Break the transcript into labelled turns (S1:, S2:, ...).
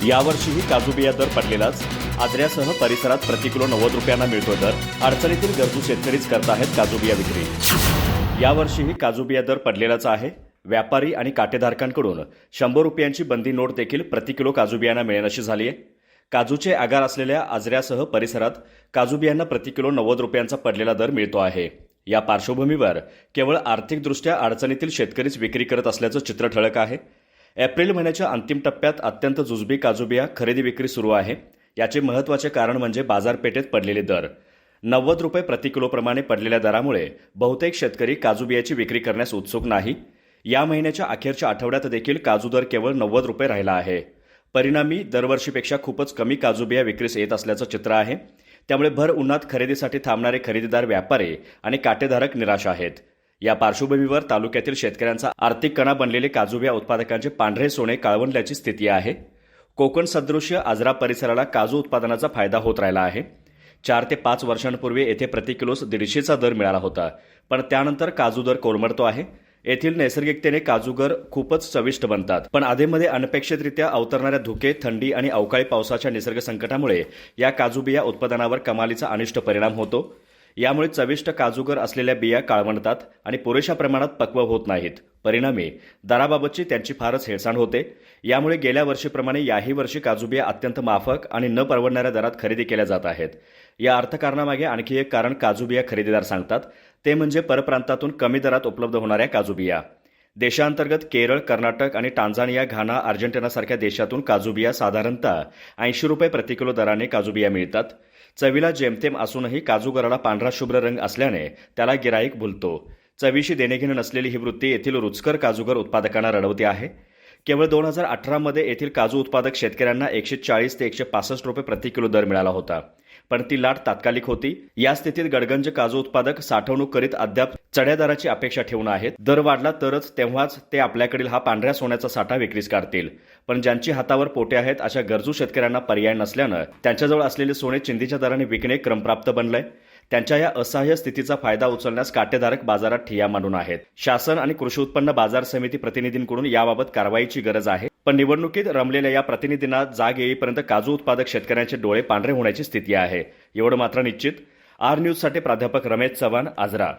S1: यावर्षीही काजू बिया दर पडलेलाच. आजऱ्यासह परिसरात प्रति किलो 90 रुपयांना मिळतो दर. अडचणीतील गरजू शेतकरीच करत आहेत काजू बिया विक्री. यावर्षीही काजू बिया दर पडलेलाच आहे. व्यापारी आणि काटेधारकांकडून 100 रुपयांची बंदी नोट देखील प्रति किलो काजू बियांना मिळेनाशी झाली आहे. काजूचे आगार असलेल्या आजऱ्यासह परिसरात काजू बियांना प्रति किलो 90 रुपयांचा पडलेला दर मिळतो आहे. या पार्श्वभूमीवर केवळ आर्थिकदृष्ट्या अडचणीतील शेतकरीच विक्री करत असल्याचं चित्र ठळक आहे. एप्रिल महिन्याच्या अंतिम टप्प्यात अत्यंत जुजबी काजू बिया खरेदी विक्री सुरू आहे. याचे महत्त्वाचे कारण म्हणजे बाजारपेठेत पडलेले दर. 90 रुपये प्रति किलोप्रमाणे पडलेल्या दरामुळे बहुतेक शेतकरी काजू बियाची विक्री करण्यास उत्सुक नाही. या महिन्याच्या अखेरच्या आठवड्यात देखील काजू दर केवळ 90 रुपये राहिला आहे. परिणामी दरवर्षीपेक्षा खूपच कमी काजू बिया विक्रीस येत असल्याचं चित्र आहे. त्यामुळे भर उन्हात खरेदीसाठी थांबणारे खरेदीदार, व्यापारी आणि काटेधारक निराश आहेत. या पार्श्वभूमीवर तालुक्यातील शेतकऱ्यांचा आर्थिक कणा बनलेले काजू बिया उत्पादकांचे पांढरे सोने काळवंडल्याची स्थिती आहे. कोकण सदृश्य आजरा परिसराला काजू उत्पादनाचा फायदा होत राहिला आहे. 4 ते 5 वर्षांपूर्वी येथे प्रति किलोस 150चा दर मिळाला होता, पण त्यानंतर काजू दर कोलमडतो आहे. येथील नैसर्गिकतेने काजूगर खूपच चविष्ट बनतात, पण आधेमध्ये अनपेक्षितरित्या अवतरणाऱ्या धुके, थंडी आणि अवकाळी पावसाच्या निसर्ग संकटामुळे या काजू बिया उत्पादनावर कमालीचा अनिष्ट परिणाम होतो. यामुळे चविष्ट काजूगर असलेल्या बिया काळवंडतात आणि पुरेशा प्रमाणात पक्व होत नाहीत. परिणामी दराबाबतची त्यांची फारच हेळसांड होते. यामुळे गेल्या वर्षीप्रमाणे याही वर्षी काजू बिया अत्यंत माफक आणि न परवडणाऱ्या दरात खरेदी केल्या जात आहेत. या अर्थकारणामागे आणखी एक कारण काजू बिया खरेदीदार सांगतात, ते म्हणजे परप्रांतातून कमी दरात उपलब्ध होणाऱ्या काजू बिया. देशांतर्गत केरळ, कर्नाटक आणि टांझानिया, घाना, अर्जेंटिनासारख्या देशातून काजू बिया साधारणतः 80 रुपये प्रति किलो दराने काजू बिया मिळतात. चवीला जेमतेम असूनही काजूगराला पांढरा शुभ्र रंग असल्याने त्याला गिराईक भुलतो. चवीशी देणेघेणे नसलेली ही वृत्ती येथील रुचकर काजूगर उत्पादकांना रडवते आहे. केवळ 2018मध्ये येथील काजू उत्पादक शेतकऱ्यांना 140 ते 165 रुपये प्रति किलो दर मिळाला होता, पण ती लाट तात्कालिक होती. या स्थितीत गडगंज काजू उत्पादक साठवणूक करीत अद्याप चढ्या दराची अपेक्षा ठेवून आहेत. दर वाढला तरच तेव्हाच ते आपल्याकडील हा पांढऱ्या सोन्याचा साठा विक्रीस काढतील. पण ज्यांची हातावर पोटे आहेत अशा गरजू शेतकऱ्यांना पर्याय नसल्यानं त्यांच्याजवळ असलेले सोने चिंधीच्या दराने विकणे क्रमप्राप्त बनलंय. त्यांच्या या असहाय्य स्थितीचा फायदा उचलण्यास काटेधारक बाजारात ठिय्या मांडून आहेत. शासन आणि कृषी उत्पन्न बाजार समिती प्रतिनिधींकडून याबाबत कारवाईची गरज आहे. पण निवडणुकीत रमलेल्या या प्रतिनिधींना जाग येईपर्यंत काजू उत्पादक शेतकऱ्यांचे डोळे पांढरे होण्याची स्थिती आहे. एवढं मात्र निश्चित. आर न्यूजसाठी प्राध्यापक रमेश चव्हाण, आजरा.